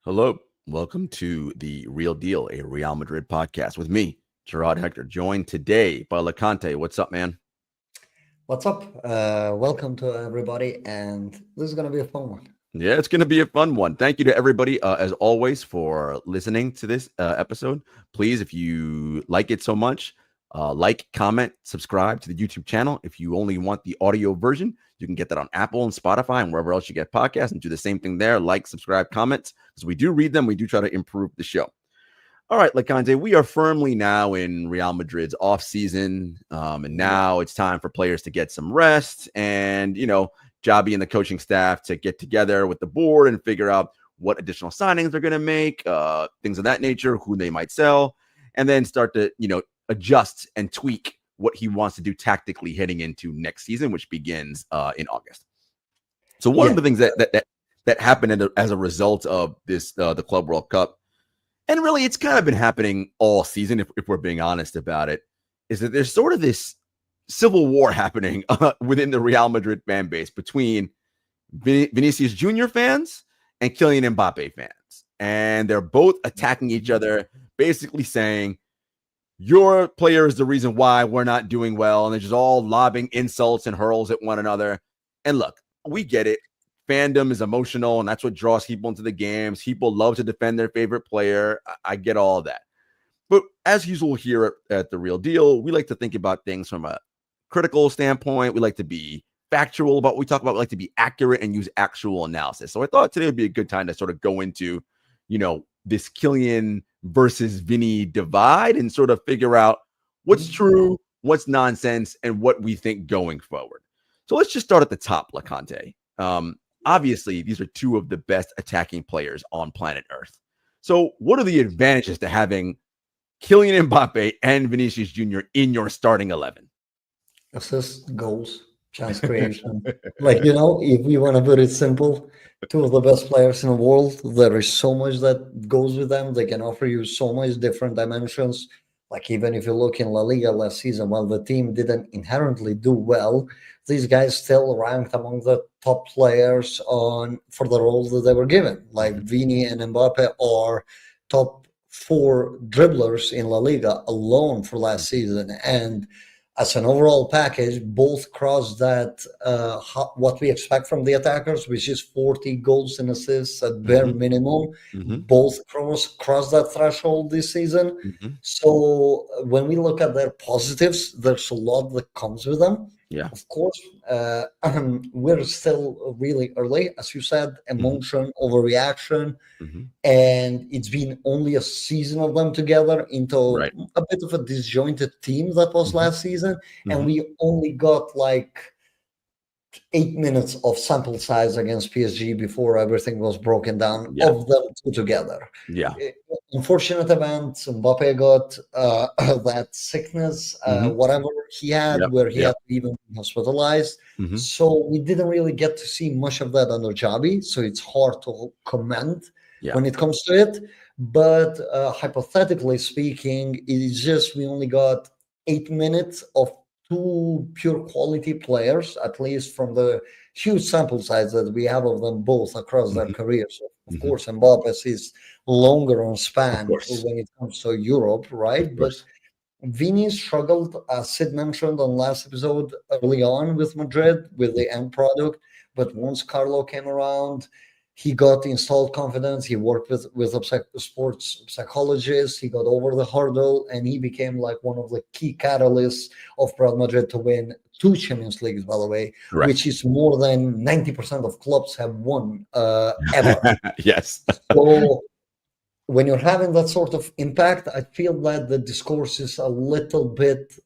Hello, welcome to The Real Deal, a Real Madrid podcast with me, Jarod Hector, joined today by Loconte. What's up, man? What's up? Welcome to everybody, and this is going to be a fun one. Yeah, it's going to be a fun one. Thank you to everybody, as always, for listening to this episode. Please, if you like it so much, like, comment, subscribe to the YouTube channel. If you only want the audio version, you can get that on Apple and Spotify and wherever else you get podcasts, and do the same thing there. Like, subscribe, comments, because we do read them. We do try to improve the show. All right, Loconte, we are firmly now in Real Madrid's off season, and now it's time for players to get some rest, and Xabi and the coaching staff to get together with the board and figure out what additional signings they're going to make, things of that nature, who they might sell, and then start to adjust and tweak what he wants to do tactically heading into next season, which begins in August. So one of the things that happened as a result of this, the Club World Cup, and really it's kind of been happening all season, if we're being honest about it, is that there's sort of this civil war happening within the Real Madrid fan base between Vinicius Jr. fans and Kylian Mbappe fans. And they're both attacking each other, basically saying, your player is the reason why we're not doing well. And they're just all lobbing insults and hurls at one another. And look, we get it. Fandom is emotional, and that's what draws people into the games. People love to defend their favorite player. I get all of that. But as usual here at The Real Deal, we like to think about things from a critical standpoint. We like to be factual about what we talk about. We like to be accurate and use actual analysis. So I thought today would be a good time to sort of go into, this Kylian versus Vini divide and sort of figure out what's true, what's nonsense, and what we think going forward. So let's just start at the top, Loconte. Obviously, these are two of the best attacking players on planet Earth. So what are the advantages to having Kylian Mbappe and Vinicius Jr. in your starting 11? Assists, goals, chance creation. If we want to put it simple, two of the best players in the world, there is so much that goes with them. They can offer you so much different dimensions. Like even if you look in La Liga last season, while the team didn't inherently do well, these guys still ranked among the top players for the roles that they were given. Like Vini and Mbappe are top 4 dribblers in La Liga alone for last season. And as an overall package, both crossed that what we expect from the attackers, which is 40 goals and assists at bare minimum. Both crossed that threshold this season. So when we look at their positives, there's a lot that comes with them. Yeah, of course, we're still really early, as you said, emotion, overreaction, and it's been only a season of them together into a bit of a disjointed team that was last season, and we only got like 8 minutes of sample size against PSG before everything was broken down of them two together. Yeah. Unfortunate event, Mbappe got that sickness, whatever he had, where he had to even be hospitalized. So we didn't really get to see much of that under Xabi, so it's hard to comment when it comes to it. But hypothetically speaking, it's just we only got 8 minutes of 2 pure quality players, at least from the huge sample size that we have of them both across their careers. Of course, Mbappe's is longer on span when it comes to Europe, right? But Vini struggled, as Sid mentioned on last episode, early on with Madrid, with the end product. But once Carlo came around, he got installed confidence. He worked with a sports psychologist. He got over the hurdle, and he became like one of the key catalysts of Real Madrid to win 2 Champions Leagues, by the way, which is more than 90% of clubs have won ever. Yes. So when you're having that sort of impact, I feel that the discourse is a little bit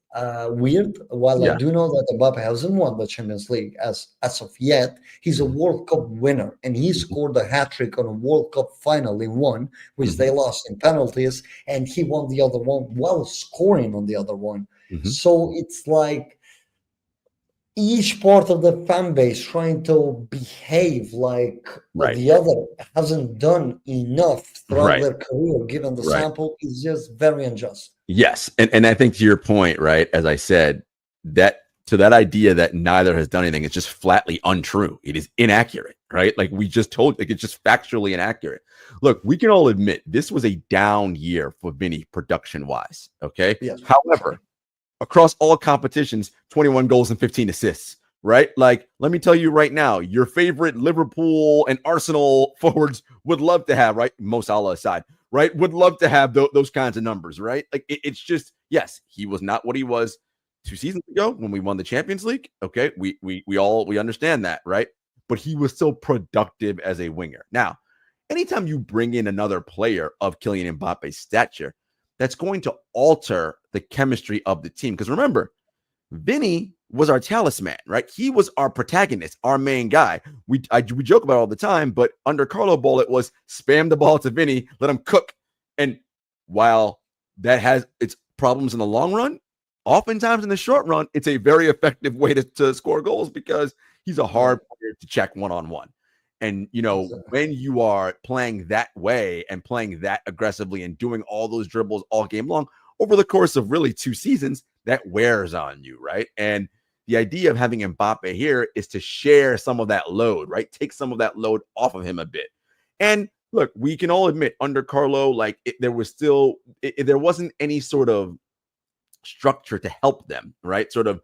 weird. While I do know that Mbappe hasn't won the Champions League as of yet, he's a World Cup winner, and he scored a hat-trick on a World Cup final in one, which they lost in penalties, and he won the other one while scoring on the other one. So it's like each part of the fan base trying to behave like the other hasn't done enough throughout their career, given the sample, is just very unjust. Yes. And I think to your point, right, as I said, that So that idea that neither has done anything is just flatly untrue. It is inaccurate, right? Like we just told, like it's just factually inaccurate. Look, we can all admit this was a down year for Vinny production-wise, okay? Yes. However, across all competitions, 21 goals and 15 assists, right? Like, let me tell you right now, your favorite Liverpool and Arsenal forwards would love to have, right? Mo Salah aside, right? Would love to have those kinds of numbers, right? Like, it's just, yes, he was not what he was 2 seasons ago when we won the Champions League. Okay, we understand that, right? But he was still productive as a winger. Now, anytime you bring in another player of Kylian Mbappe's stature, that's going to alter the chemistry of the team. Because remember, Vinny was our talisman, right? He was our protagonist, our main guy. We joke about it all the time, but under Carlo Ball, it was spam the ball to Vinny, let him cook. And while that has its problems in the long run, oftentimes in the short run, it's a very effective way to score goals because he's a hard player to check one-on-one. And, you know, when you are playing that way and playing that aggressively and doing all those dribbles all game long over the course of really 2 seasons, that wears on you, right? And the idea of having Mbappe here is to share some of that load, right? Take some of that load off of him a bit. And look, we can all admit under Carlo, like there wasn't any sort of structure to help them, right? Sort of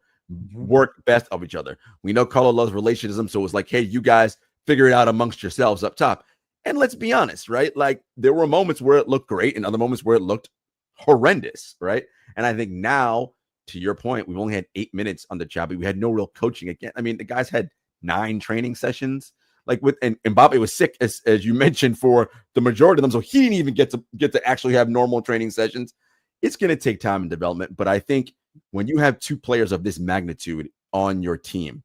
work best of each other. We know Carlo loves relationships, so it was like, hey, you guys figure it out amongst yourselves up top. And let's be honest, right? Like there were moments where it looked great and other moments where it looked horrendous, right? And I think now, to your point, we've only had 8 minutes on the Xabi. We had no real coaching again. I mean, the guys had 9 training sessions. Like and Mbappe was sick, as you mentioned, for the majority of them, so he didn't even get to actually have normal training sessions. It's going to take time and development, but I think when you have 2 players of this magnitude on your team,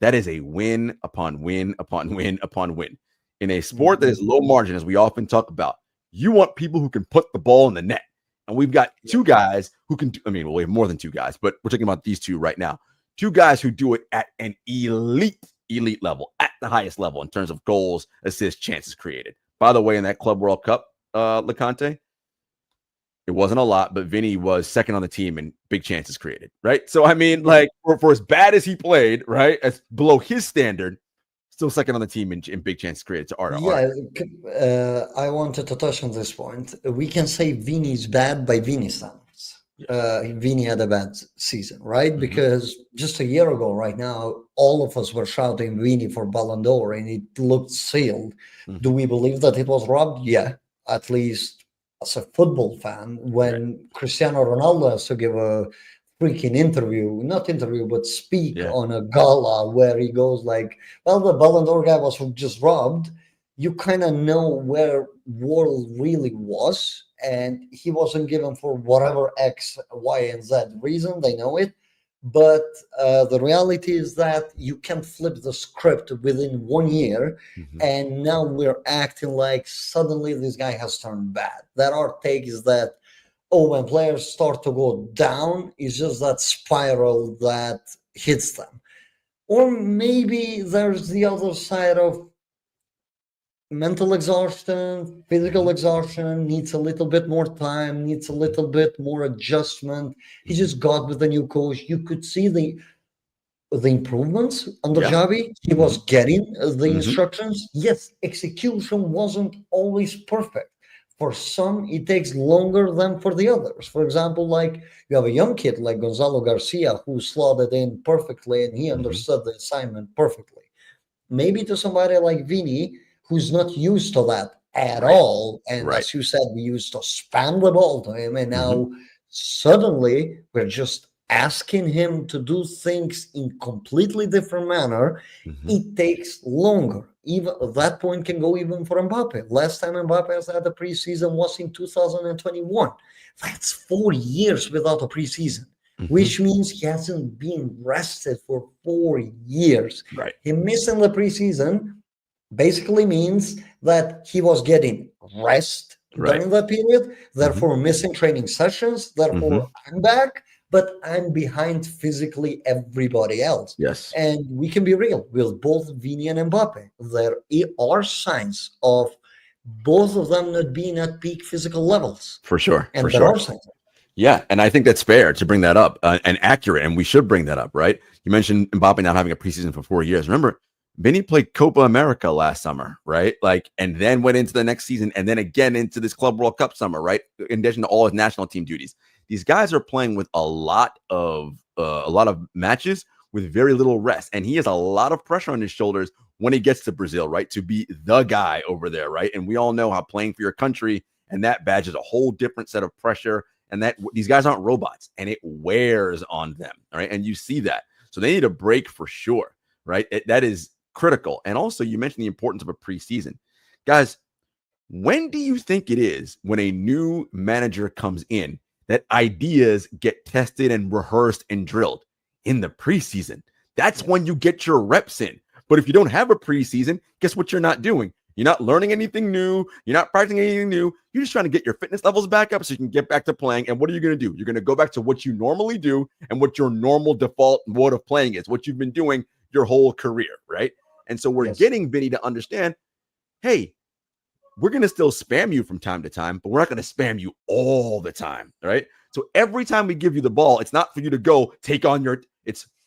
that is a win upon win upon win upon win. In a sport that is low margin, as we often talk about, you want people who can put the ball in the net. And we've got 2 guys who can do, I mean, well, we have more than 2 guys, but we're talking about these 2 right now. 2 guys who do it at an elite level, at the highest level in terms of goals, assists, chances created. By the way, in that Club World Cup, Loconte, it wasn't a lot, but Vinny was second on the team in big chances created, right? So, I mean, like, for as bad as he played, right, as below his standard, still second on the team in big chances created to Art. Yeah, I wanted to touch on this point. We can say Vinny's bad by Vinny standards. Vinny had a bad season, right? Because just a year ago, right now, all of us were shouting Vinny for Ballon d'Or, and it looked sealed. Do we believe that it was robbed? Yeah, at least as a football fan, when Cristiano Ronaldo has to give a freaking speak on a gala where he goes like, well, the Ballon d'Or guy was just robbed, you kind of know where world really was, and he wasn't given for whatever X, Y, and Z reason, they know it. But the reality is that you can flip the script within 1 year, and now we're acting like suddenly this guy has turned bad. That our take is that, oh, when players start to go down, it's just that spiral that hits them. Or maybe there's the other side of mental exhaustion, physical exhaustion, needs a little bit more time, needs a little bit more adjustment. He just got with the new coach. You could see the improvements under Xabi. He was getting the instructions. Yes, execution wasn't always perfect. For some, it takes longer than for the others. For example, like you have a young kid like Gonzalo Garcia who slotted in perfectly and he understood the assignment perfectly. Maybe to somebody like Vini, who's not used to that at all. And as you said, we used to spam the ball to him. And now suddenly we're just asking him to do things in completely different manner. It takes longer. Even that point can go even for Mbappe. Last time Mbappe has had a preseason was in 2021. That's 4 years without a preseason, which means he hasn't been rested for 4 years. Him missing the preseason basically means that he was getting rest during that period, therefore missing training sessions, therefore I'm back, but I'm behind physically everybody else. Yes. And we can be real with both Vini and Mbappe. There are signs of both of them not being at peak physical levels. For sure. And there are signs. Yeah, and I think that's fair to bring that up and accurate, and we should bring that up, right? You mentioned Mbappe not having a preseason for 4 years. Remember, Vinny played Copa America last summer, right? Like, and then went into the next season, and then again into this Club World Cup summer, right? In addition to all his national team duties, these guys are playing with a lot of matches with very little rest, and he has a lot of pressure on his shoulders when he gets to Brazil, right? To be the guy over there, right? And we all know how playing for your country and that badge is a whole different set of pressure, and that these guys aren't robots, and it wears on them, all right? And you see that, so they need a break for sure, right? That is critical. And also, you mentioned the importance of a preseason. Guys, when do you think it is when a new manager comes in that ideas get tested and rehearsed and drilled? In the preseason. That's when you get your reps in. But if you don't have a preseason, guess what you're not doing? You're not learning anything new. You're not practicing anything new. You're just trying to get your fitness levels back up so you can get back to playing. And what are you going to do? You're going to go back to what you normally do and what your normal default mode of playing is, what you've been doing your whole career, right? And so we're getting Vinny to understand, hey, we're going to still spam you from time to time, but we're not going to spam you all the time, right? So every time we give you the ball, it's not for you to go take on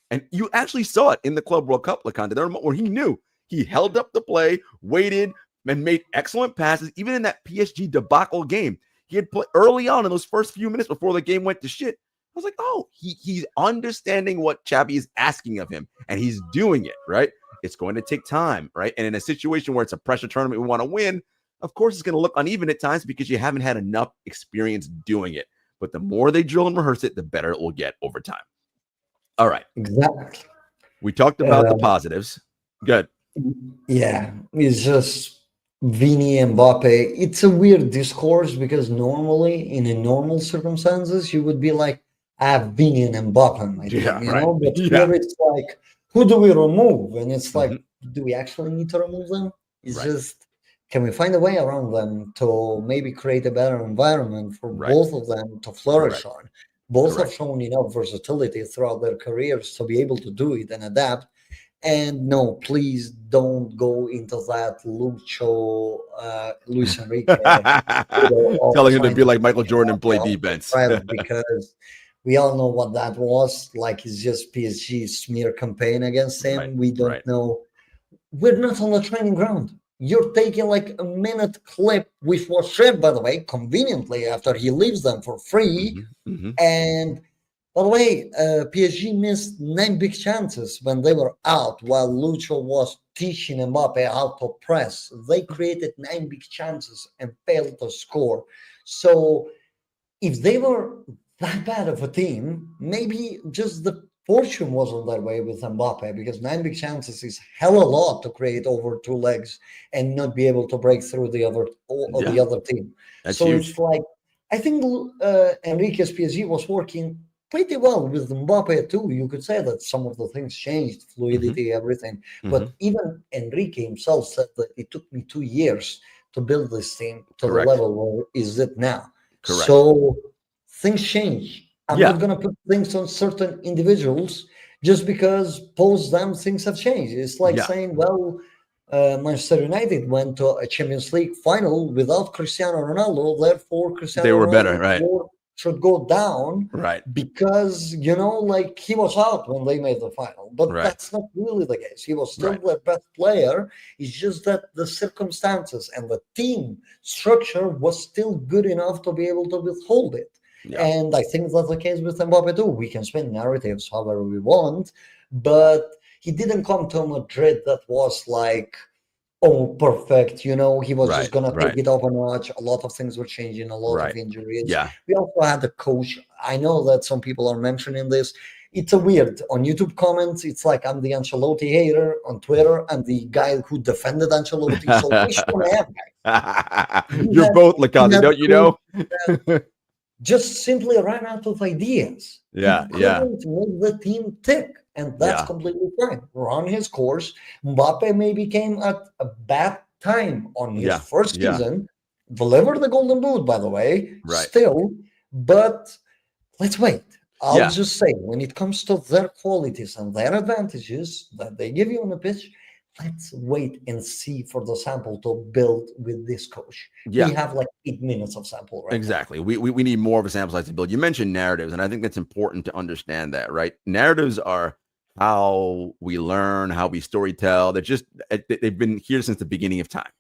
and you actually saw it in the Club World Cup, Loconte, where he knew he held up the play, waited, and made excellent passes. Even in that PSG debacle game, he had put early on in those first few minutes before the game went to shit. I was like, oh, he's understanding what Xabi is asking of him, and he's doing it, right? It's going to take time, right? And in a situation where it's a pressure tournament we want to win, of course, it's going to look uneven at times because you haven't had enough experience doing it. But the more they drill and rehearse it, the better it will get over time. All right. Exactly. We talked about the positives. Good. Yeah. It's just Vini-Mbappe. It's a weird discourse because normally, in a normal circumstances, you would be like, I have Vini and Mbappe in my team, you know? But here it's like, who do we remove? And it's like, do we actually need to remove them? It's just, can we find a way around them to maybe create a better environment for both of them to flourish on? Both have shown enough versatility throughout their careers to be able to do it and adapt. And no, please don't go into that Luis Enrique. Telling him to be like Michael Jordan and play defense. Because we all know what that was. Like, it's just PSG's smear campaign against him. We don't know. We're not on the training ground. You're taking like a minute clip, which was shared, by the way, conveniently after he leaves them for free. And by the way, PSG missed 9 big chances when they were out while Lucho was teaching Mbappe how to press. They created 9 big chances and failed to score. So if they were that bad of a team, maybe just the fortune was on their way with Mbappe, because 9 big chances is hell a lot to create over 2 legs and not be able to break through the other team. That's so huge. It's like, I think Enrique's PSG was working pretty well with Mbappe too. You could say that some of the things changed, fluidity, everything. But even Enrique himself said that it took me 2 years to build this team to the level where is it now. So things change. I'm not going to put things on certain individuals just because post them things have changed. It's like saying, well, Manchester United went to a Champions League final without Cristiano Ronaldo, therefore Cristiano they were Ronaldo better, should go down, because, you know, like, he was out when they made the final. But that's not really the case. He was still their best player. It's just that the circumstances and the team structure was still good enough to be able to withhold it. And I think that's the case with Mbappe too. We can spin narratives however we want, but he didn't come to Madrid that was like, oh, perfect. You know, he was just going to take it up a notch. A lot of things were changing, a lot of injuries. We also had the coach. I know that some people are mentioning this. It's a weird. On YouTube comments, it's like I'm the Ancelotti hater. On Twitter, I'm the guy who defended Ancelotti. So which one am I? You're both, Loconte, don't you know? Just simply ran out of ideas. He couldn't make the team tick, and that's completely fine. Run his course. Mbappe maybe came at a bad time on his first season. Delivered the Golden Boot, by the way, still. But let's wait. I'll just say, when it comes to their qualities and their advantages that they give you on the pitch, let's wait and see for the sample to build with this coach. We have like 8 minutes of sample exactly now. We need more of a sample size to build. You mentioned narratives, and I think that's important to understand that, right? Narratives are how we learn, how we storytell. They've been here since the beginning of time.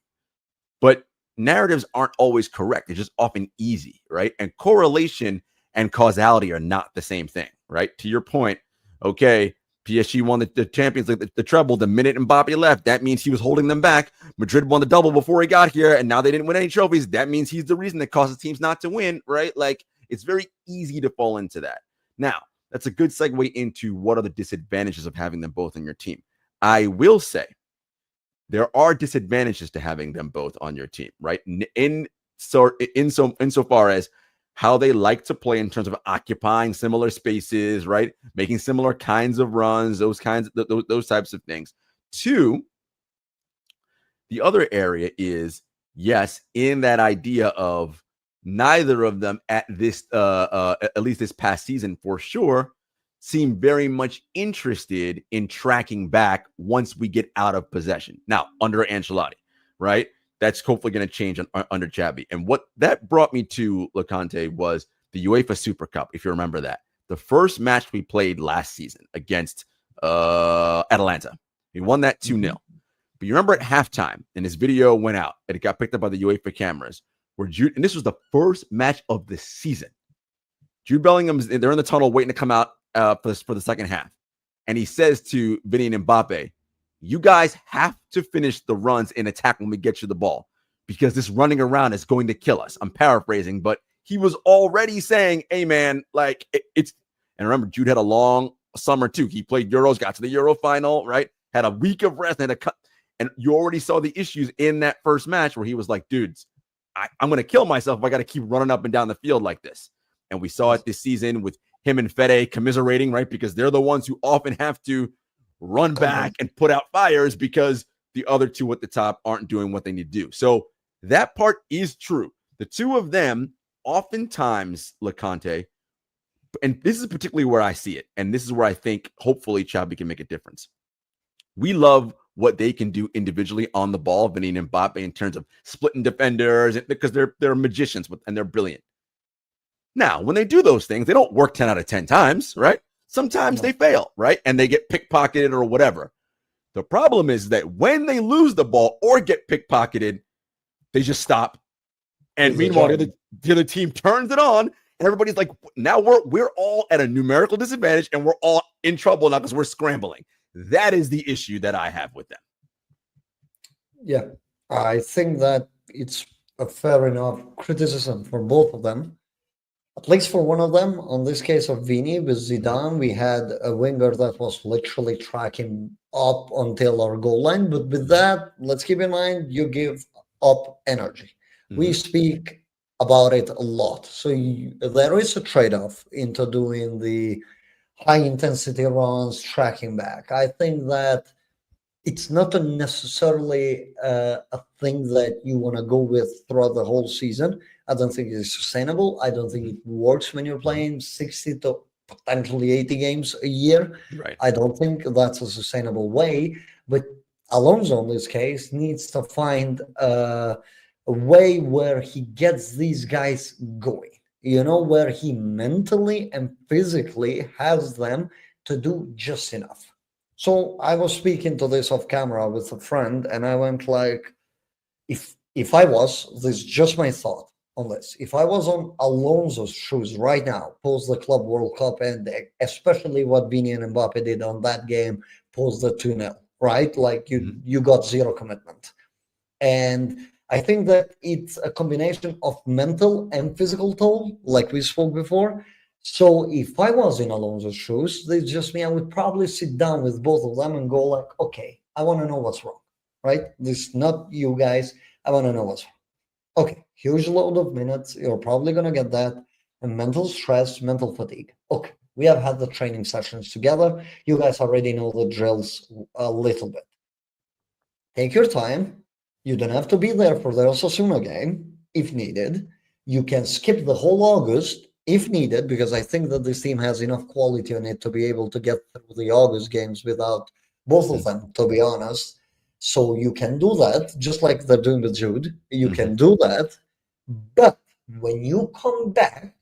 But narratives aren't always correct. They're just often easy, right? And correlation and causality are not the same thing, right? To your point, okay, PSG won the Champions League, the treble, the minute Mbappe left. That means he was holding them back. Madrid won the double before he got here, and now they didn't win any trophies. That means he's the reason that causes teams not to win, right? Like, it's very easy to fall into that. Now, that's a good segue into what are the disadvantages of having them both on your team. I will say there are disadvantages to having them both on your team, right? Insofar as how they like to play in terms of occupying similar spaces, right? Making similar kinds of runs, those types of things. Two, the other area is, yes, in that idea of neither of them at least this past season for sure, seem very much interested in tracking back once we get out of possession. Now, under Ancelotti, right? That's hopefully going to change under Xabi. And what that brought me to, Loconte, was the UEFA Super Cup, if you remember that. The first match we played last season against Atalanta. We won that 2-0. But you remember at halftime, and this video went out, and it got picked up by the UEFA cameras, where Jude, and this was the first match of the season. Jude Bellingham's, they're in the tunnel waiting to come out for the second half. And he says to Vini and Mbappe, you guys have to finish the runs and attack when we get you the ball, because this running around is going to kill us. I'm paraphrasing, but he was already saying, hey, man, like it's, and remember, Jude had a long summer too. He played Euros, got to the Euro final, right? Had a week of rest and had a cut. And you already saw the issues in that first match where he was like, dudes, I'm going to kill myself if I got to keep running up and down the field like this. And we saw it this season with him and Fede commiserating, right? Because they're the ones who often have to run back and put out fires because the other two at the top aren't doing what they need to do. So that part is true. The two of them oftentimes, Loconte, and this is particularly where I see it, and this is where I think hopefully Xabi can make a difference. We love what they can do individually on the ball, Vini and Mbappe, in terms of splitting defenders, because they're magicians and they're brilliant. Now, when they do those things, they don't work 10 out of 10 times, right? Sometimes they fail, right? And they get pickpocketed or whatever. The problem is that when they lose the ball or get pickpocketed, they just stop. And meanwhile, the other team turns it on, and everybody's like, now we're all at a numerical disadvantage, and we're all in trouble now because we're scrambling. That is the issue that I have with them. Yeah, I think that it's a fair enough criticism for both of them. At least for one of them, on this case of Vini with Zidane, we had a winger that was literally tracking up until our goal line. But with that, let's keep in mind, you give up energy. We speak about it a lot. So there is a trade-off into doing the high-intensity runs, tracking back. I think that it's not necessarily a thing that you want to go with throughout the whole season. I don't think it's sustainable. I don't think it works when you're playing 60 to potentially 80 games a year. Right. I don't think that's a sustainable way. But Alonso, in this case, needs to find a way where he gets these guys going, where he mentally and physically has them to do just enough. So I was speaking to this off camera with a friend, and I went like, if I was, this is just my thought on this, if I was on Alonso's shoes right now, post the Club World Cup, and especially what Vini and Mbappe did on that game, post the 2-0, right? Like you got zero commitment. And I think that it's a combination of mental and physical toll, like we spoke before. So if I was in Alonso's shoes, it's just me, I would probably sit down with both of them and go like, okay, I want to know what's wrong, right? This is not you guys. I want to know what's wrong. Okay, huge load of minutes. You're probably going to get that. And mental stress, mental fatigue. Okay, we have had the training sessions together. You guys already know the drills a little bit. Take your time. You don't have to be there for the Osasuna game if needed. You can skip the whole August if needed, because I think that this team has enough quality on it to be able to get through the August games without both of them, to be honest. So you can do that, just like they're doing with Jude. You can do that. But when you come back,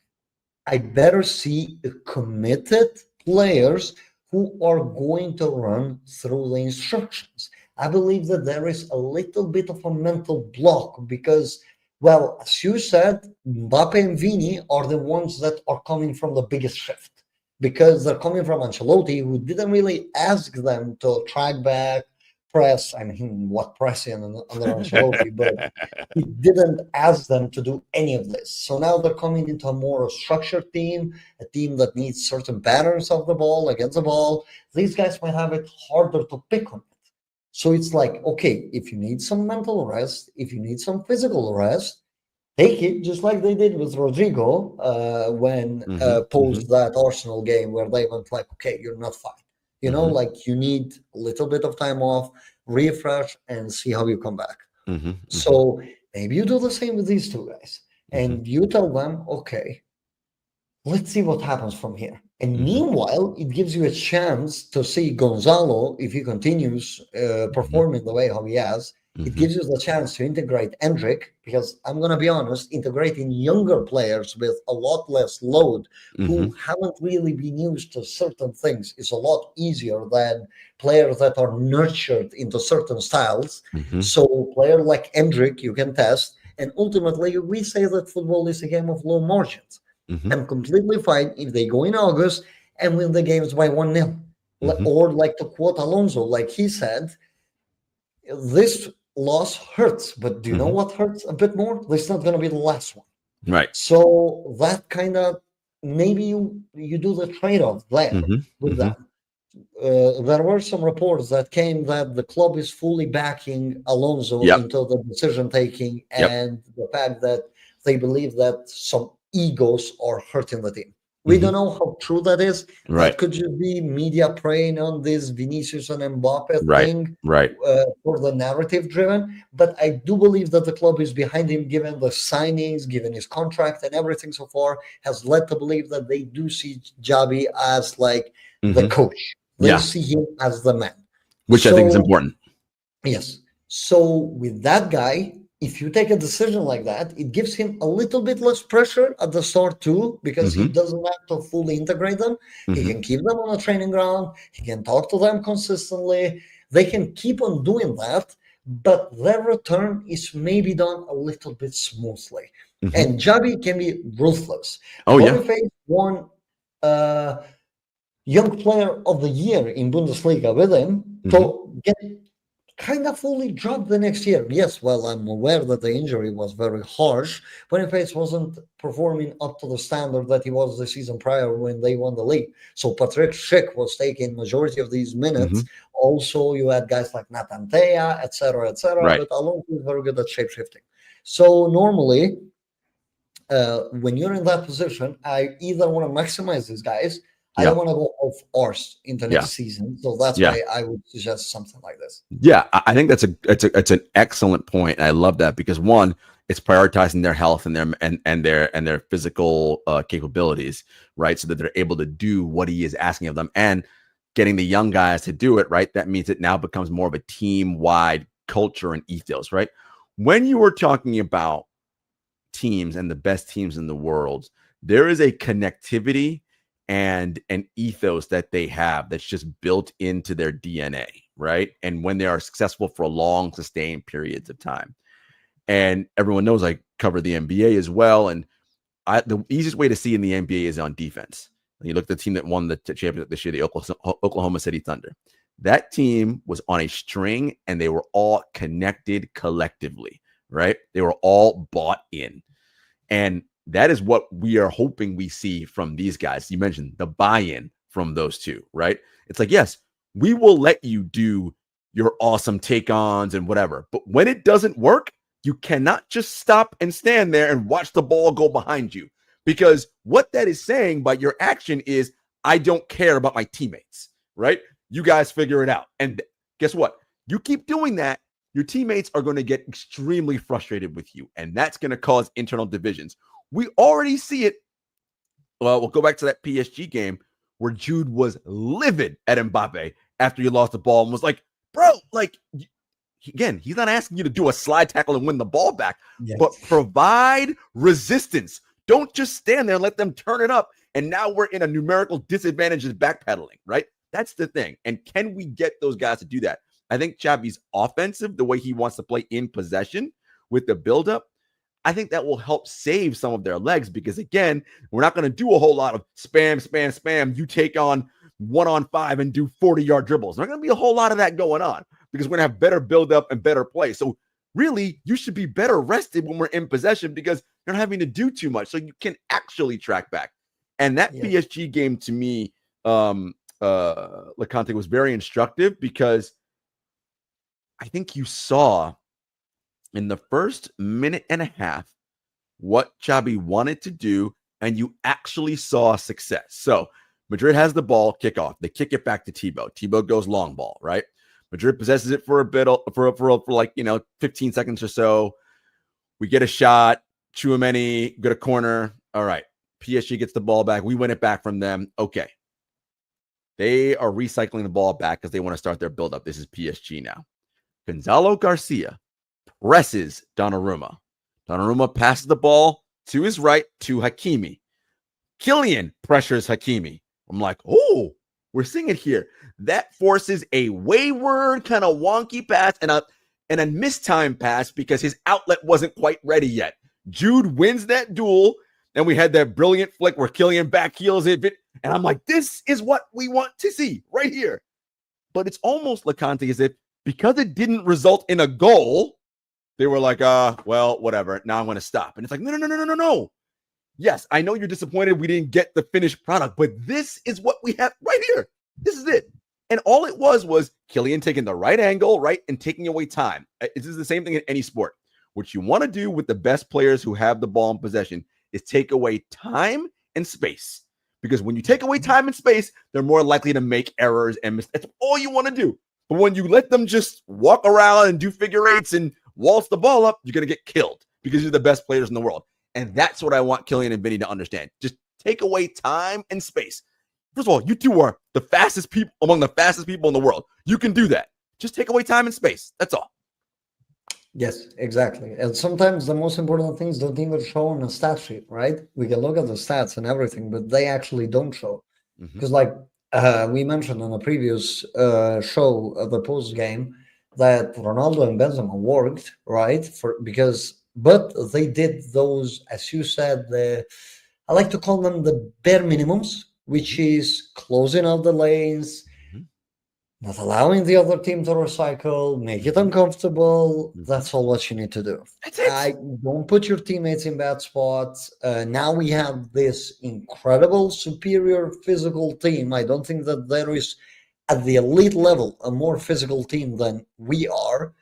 I better see committed players who are going to run through the instructions. I believe that there is a little bit of a mental block because, well, as you said, Mbappe and Vini are the ones that are coming from the biggest shift because they're coming from Ancelotti, who didn't really ask them to track back, press. I mean, what pressing under Ancelotti, but he didn't ask them to do any of this. So now they're coming into a more structured team, a team that needs certain patterns of the ball against the ball. These guys might have it harder to pick on it. So it's like, okay, if you need some mental rest, if you need some physical rest, take it just like they did with Rodrigo when post that Arsenal game where they went like, okay, you're not fine. You know, like you need a little bit of time off, refresh, and see how you come back. So maybe you do the same with these two guys and you tell them, okay, let's see what happens from here. And meanwhile, it gives you a chance to see Gonzalo, if he continues performing the way how he has, it gives you the chance to integrate Endrick, because I'm going to be honest, integrating younger players with a lot less load who haven't really been used to certain things is a lot easier than players that are nurtured into certain styles. So a player like Endrick, you can test. And ultimately, we say that football is a game of low margins. I'm completely fine if they go in August and win the games by 1-0. Or like to quote Alonso, like he said, this loss hurts, but do you know what hurts a bit more? This is not going to be the last one. Right. So that kind of, maybe you do the trade-off there with that. There were some reports that came that the club is fully backing Alonso into the decision-taking and the fact that they believe that some egos are hurting the team. We don't know how true that is. Right. That could just be media preying on this Vinicius and Mbappe thing for the narrative driven. But I do believe that the club is behind him, given the signings, given his contract and everything so far, has led to believe that they do see Xabi as like the coach. They see him as the man. Which I think is important. Yes. So with that guy, if you take a decision like that, it gives him a little bit less pressure at the start too, because he doesn't have to fully integrate them. He can keep them on the training ground. He can talk to them consistently. They can keep on doing that, but their return is maybe done a little bit smoothly. And Xabi can be ruthless. Boniface won Young Player of the Year in Bundesliga with him to get kind of fully dropped the next year. Yes, well, I'm aware that the injury was very harsh. Boniface wasn't performing up to the standard that he was the season prior when they won the league. So Patrick Schick was taking majority of these minutes. Also, you had guys like Nathan Teja, etc., etc. But Alonso is very good at shape-shifting. So normally, when you're in that position, I either want to maximize these guys. I don't want to go off arse into next season, so that's why I would suggest something like this. Yeah, I think that's an excellent point. I love that because one, it's prioritizing their health and their physical capabilities, right? So that they're able to do what he is asking of them, and getting the young guys to do it, right? That means it now becomes more of a team-wide culture and ethos, right? When you were talking about teams and the best teams in the world, there is a connectivity and an ethos that they have that's just built into their DNA, right? And when they are successful for long, sustained periods of time. And everyone knows I cover the NBA as well. And the easiest way to see in the NBA is on defense. You look at the team that won the championship this year, the Oklahoma City Thunder. That team was on a string and they were all connected collectively, right? They were all bought in. And that is what we are hoping we see from these guys. You mentioned the buy-in from those two, right? It's like, yes, we will let you do your awesome take-ons and whatever. But when it doesn't work, you cannot just stop and stand there and watch the ball go behind you. Because what that is saying by your action is, I don't care about my teammates, right? You guys figure it out. And guess what? You keep doing that, your teammates are going to get extremely frustrated with you. And that's going to cause internal divisions. We already see it. Well, we'll go back to that PSG game where Jude was livid at Mbappe after he lost the ball and was like, bro, like, again, he's not asking you to do a slide tackle and win the ball back, but provide resistance. Don't just stand there and let them turn it up. And now we're in a numerical disadvantage of backpedaling, right? That's the thing. And can we get those guys to do that? I think Xabi's offensive, the way he wants to play in possession with the buildup, I think that will help save some of their legs because, again, we're not going to do a whole lot of spam. You take on 1-on-5 and do 40-yard dribbles. There's not going to be a whole lot of that going on because we're going to have better buildup and better play. So really, you should be better rested when we're in possession because you're not having to do too much. So you can actually track back. And that PSG game to me, Loconte, was very instructive because I think you saw in the first minute and a half what Xabi wanted to do, and you actually saw success. So Madrid has the ball, kickoff. They kick it back to Thibaut. Thibaut goes long ball, right? Madrid possesses it for a bit, for like, 15 seconds or so. We get a shot. Tchouaméni, go to corner. All right. PSG gets the ball back. We win it back from them. Okay. They are recycling the ball back because they want to start their build-up. This is PSG now. Gonzalo Garcia presses Donnarumma. Donnarumma passes the ball to his right to Hakimi. Kylian pressures Hakimi. I'm like, oh, we're seeing it here. That forces a wayward, kind of wonky pass and a mistimed pass because his outlet wasn't quite ready yet. Jude wins that duel, and we had that brilliant flick where Kylian backheels it. And I'm like, this is what we want to see right here. But it's almost, Loconte, as if because it didn't result in a goal, they were like, well, whatever. Now I'm going to stop. And it's like, no. Yes, I know you're disappointed we didn't get the finished product, but this is what we have right here. This is it. And all it was Kylian taking the right angle, right, and taking away time. This is the same thing in any sport. What you want to do with the best players who have the ball in possession is take away time and space. Because when you take away time and space, they're more likely to make errors and mistakes. That's all you want to do. But when you let them just walk around and do figure eights and waltz the ball up, you're going to get killed because you're the best players in the world. And that's what I want Kylian and Vinny to understand. Just take away time and space. First of all, you two are the fastest people among the fastest people in the world. You can do that. Just take away time and space. That's all. Yes, exactly. And sometimes the most important things don't even show on a stat sheet, right? We can look at the stats and everything, but they actually don't show. Because like we mentioned on a previous show of the post game that Ronaldo and Benzema worked, right? But they did those, as you said, I like to call them the bare minimums, which is closing out the lanes, not allowing the other team to recycle, make it uncomfortable. That's all what you need to do. That's it. Don't put your teammates in bad spots. Now we have this incredible, superior physical team. I don't think that there is, at the elite level, a more physical team than we are.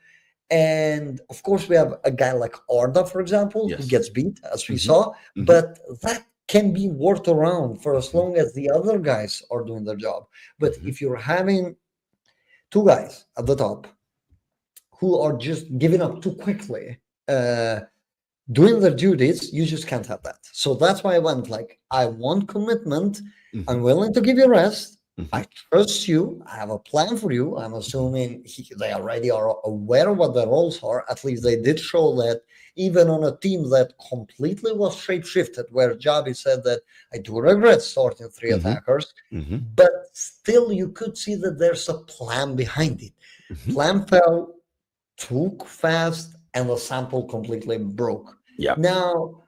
And of course, we have a guy like Arda, for example, who gets beat, as we saw. But that can be worked around for as long as the other guys are doing their job. But if you're having two guys at the top who are just giving up too quickly, doing their duties, you just can't have that. So that's why I went like, I want commitment. I'm willing to give you rest. I trust you. I have a plan for you. I'm assuming they already are aware of what their roles are. At least they did show that even on a team that completely was shape-shifted, where Xabi said that I do regret starting three attackers, but still you could see that there's a plan behind it. Plan fell too fast and the sample completely broke. Now,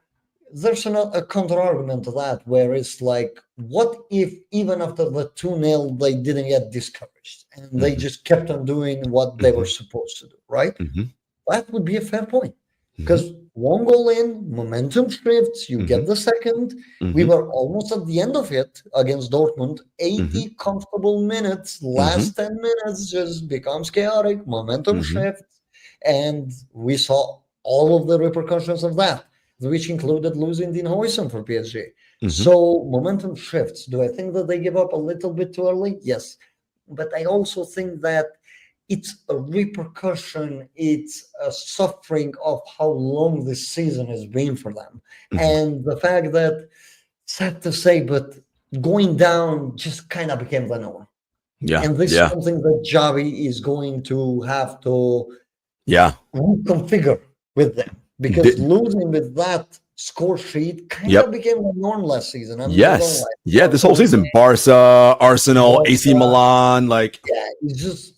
there's a counter-argument to that where it's like, what if even after the 2-0 they didn't get discouraged and they just kept on doing what they were supposed to do, right? That would be a fair point. Because one goal in, momentum shifts, you get the second. We were almost at the end of it against Dortmund. 80 comfortable minutes, last 10 minutes just becomes chaotic, momentum shifts, and we saw all of the repercussions of that, which included losing Dean Huijsen for PSG. So momentum shifts. Do I think that they give up a little bit too early? Yes. But I also think that it's a repercussion, it's a suffering of how long this season has been for them. And the fact that, sad to say, but going down just kind of became the norm. And this is something that Xabi is going to have to reconfigure with them. Because losing with that score sheet kind of became a norm last season. I'm not gonna Yes. lie. Yeah. This whole season, Barca, Arsenal, AC Barca, Milan, like. yeah, it's just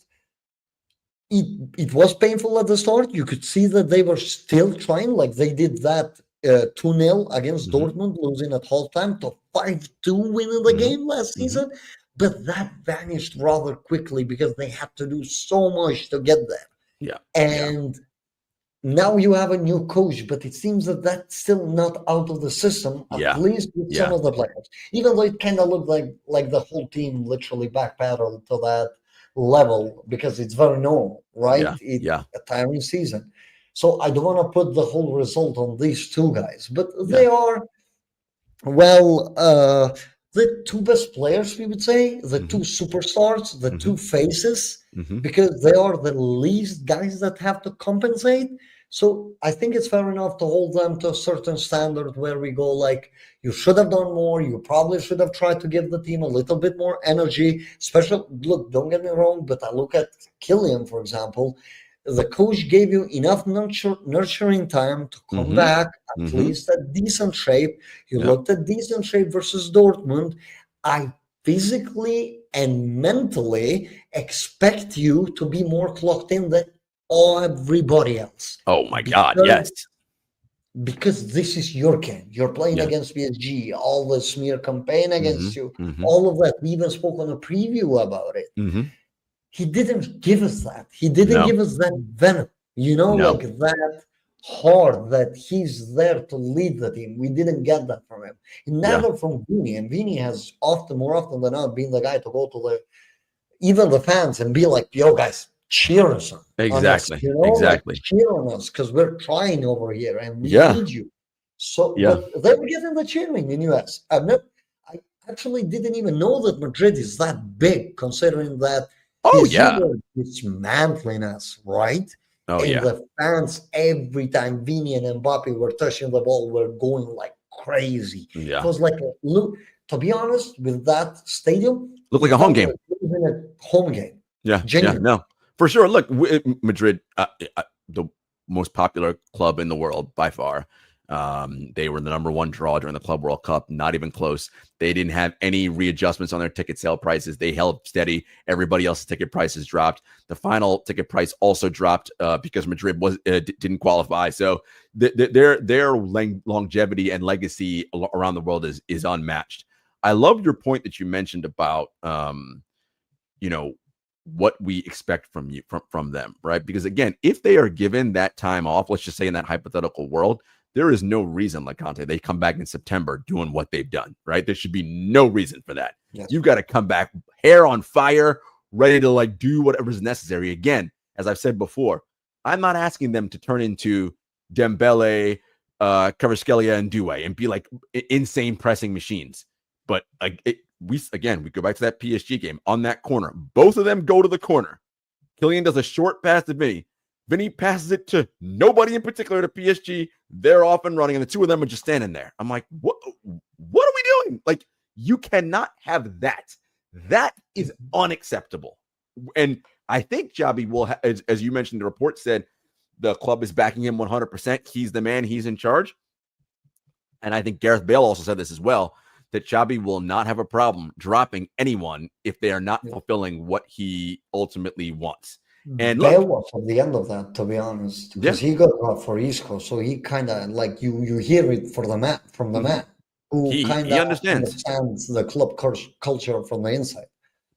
it was painful at the start. You could see that they were still trying, like they did that 2-0 against Dortmund, losing at halftime to 5-2 winning the game last season. But that vanished rather quickly because they had to do so much to get there. Yeah. And now you have a new coach, but it seems that that's still not out of the system, at least with some of the players. Even though it kind of looked like the whole team literally backpedaled to that level because it's very normal, right? It's a tiring season. So I don't want to put the whole result on these two guys, but they are, well, the two best players, we would say, the two superstars, the two faces, because they are the least guys that have to compensate. So I think it's fair enough to hold them to a certain standard where we go like, you should have done more. You probably should have tried to give the team a little bit more energy. Especially, look, don't get me wrong, but I look at Kylian, for example. The coach gave you enough nurturing time to come back, at least at decent shape. You looked at decent shape versus Dortmund. I physically and mentally expect you to be more clocked in than everybody else. Oh my God, yes. Because this is your game. You're playing against PSG, all the smear campaign against you, all of that. We even spoke on a preview about it. He didn't give us that. He didn't give us that venom, like that heart that he's there to lead the team. We didn't get that from him. Neither from Vini. And Vini has more often than not, been the guy to go to even the fans and be like, yo, guys, cheer us on. Exactly. On us, exactly. Like, cheer on us because we're trying over here and we need you. So, but they were getting the cheering in US. I actually didn't even know that Madrid is that big, considering that. Dismantling us, right? The fans, every time Vini and Mbappe were touching the ball, were going like crazy. It was like, look, to be honest, with that stadium, looked like a home game. Like a home game. No, for sure. Look, Madrid, the most popular club in the world by far. They were the #1 draw during the Club World Cup, not even close. They didn't have any readjustments on their ticket sale prices. They held steady. Everybody else's ticket prices dropped. The final ticket price also dropped because Madrid didn't qualify. So their longevity and legacy around the world is unmatched. I love your point that you mentioned about what we expect from them, right? Because again, if they are given that time off, let's just say in that hypothetical world, there is no reason, Loconte, they come back in September doing what they've done, right? There should be no reason for that. You've got to come back hair on fire, ready to do whatever's necessary. Again, as I've said before, I'm not asking them to turn into Dembele, Kvaratskhelia, and Doué and be like insane pressing machines. But we go back to that PSG game on that corner. Both of them go to the corner. Kylian does a short pass to Vini. Vini passes it to nobody in particular, to PSG. They're off and running, and the two of them are just standing there. I'm like, what are we doing? Like, you cannot have that. That is unacceptable. And I think Xabi will, as you mentioned, the report said the club is backing him 100%. He's the man. He's in charge. And I think Gareth Bale also said this as well, that Xabi will not have a problem dropping anyone if they are not fulfilling what he ultimately wants. And Bale was at the end of that, to be honest, because he got out for Isco, so he kind of like you hear it from the man who kind of understands the club culture from the inside.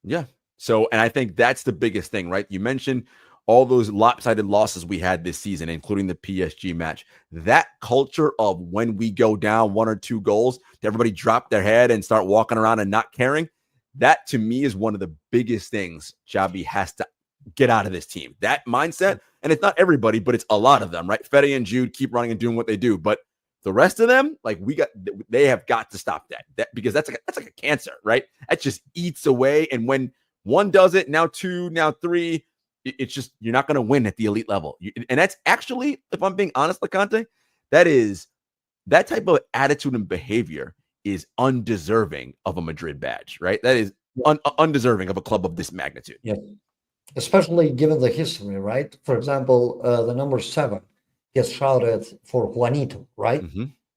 Yeah. So, and I think that's the biggest thing, right? You mentioned all those lopsided losses we had this season, including the PSG match. That culture of when we go down 1 or 2 goals, everybody drop their head and start walking around and not caring. That to me is one of the biggest things Xabi has to get out of this team. That mindset, and it's not everybody, but it's a lot of them, right? Fede and Jude keep running and doing what they do, but the rest of them, they have got to stop that because that's like a cancer, right? That just eats away. And when one does it, now 2, now 3, it's just, you're not going to win at the elite level. And that's actually, if I'm being honest, Loconte, that type of attitude and behavior is undeserving of a Madrid badge, right? That is undeserving of a club of this magnitude. Yeah. Especially given the history, right? For example, the number 7 gets shouted for Juanito, right?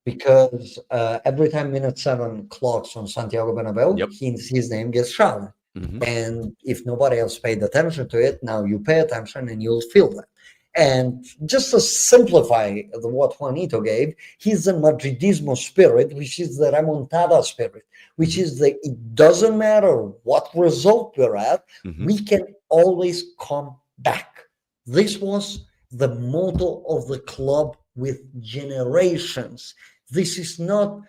because every time minute 7 clocks on Santiago Bernabeu, Yep. his name gets shouted. And if nobody else paid attention to it, now you pay attention and you'll feel that. And just to simplify what Juanito gave, he's the Madridismo spirit, which is the remontada spirit, which is the it doesn't matter what result we're at, we can always come back. This was the motto of the club with generations. This is not